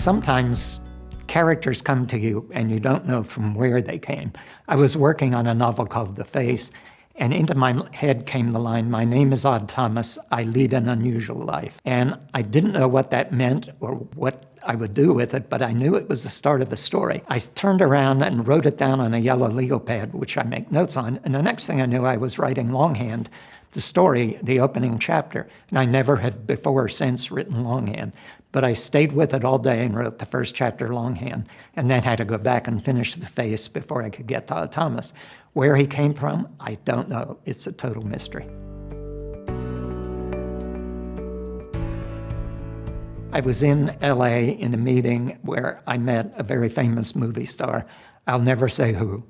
Sometimes characters come to you and you don't know from where they came. I was working on a novel called The Face, and into my head came the line, "My name is Odd Thomas, I lead an unusual life." And I didn't know what that meant or what I would do with it, but I knew it was the start of a story. I turned around and wrote it down on a yellow legal pad, which I make notes on, and the next thing I knew, I was writing longhand the story, the opening chapter, and I never have before or since written longhand. But I stayed with it all day and wrote the first chapter longhand, and then had to go back and finish The Face before I could get to Odd Thomas. Where he came from, I don't know. It's a total mystery. I was in LA in a meeting where I met a very famous movie star. I'll never say who.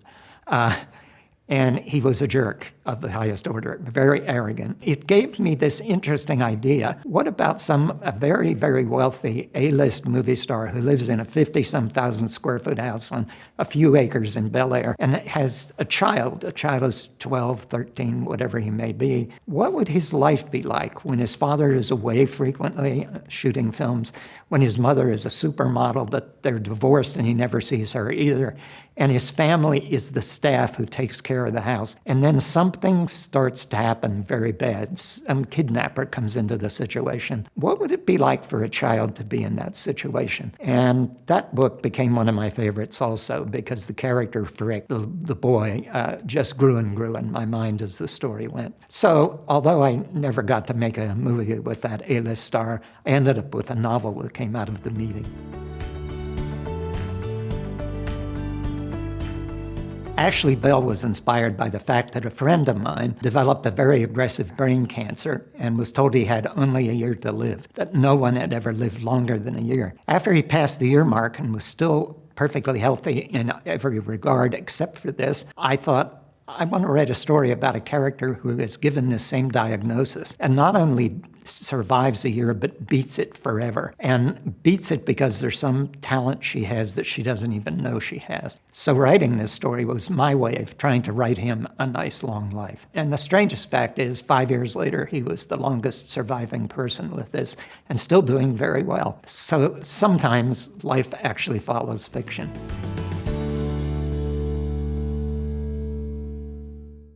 And he was a jerk of the highest order, very arrogant. It gave me this interesting idea. What about a very, very wealthy A-list movie star who lives in a 50-some thousand square foot house on a few acres in Bel Air and has a child? A child is 12, 13, whatever he may be. What would his life be like when his father is away frequently shooting films, when his mother is a supermodel, that they're divorced and he never sees her either, and his family is the staff who takes care of the house. And then something starts to happen very bad. Some kidnapper comes into the situation. What would it be like for a child to be in that situation? And that book became one of my favorites also, because the character Frick, the boy, just grew and grew in my mind as the story went. So although I never got to make a movie with that A-list star, I ended up with a novel that came out of the meeting. Ashley Bell was inspired by the fact that a friend of mine developed a very aggressive brain cancer and was told he had only a year to live, that no one had ever lived longer than a year. After he passed the year mark and was still perfectly healthy in every regard except for this, I thought, I want to write a story about a character who is given this same diagnosis and not only survives a year but beats it forever, and beats it because there's some talent she has that she doesn't even know she has. So writing this story was my way of trying to write him a nice long life. And the strangest fact is 5 years later he was the longest surviving person with this and still doing very well. So sometimes life actually follows fiction.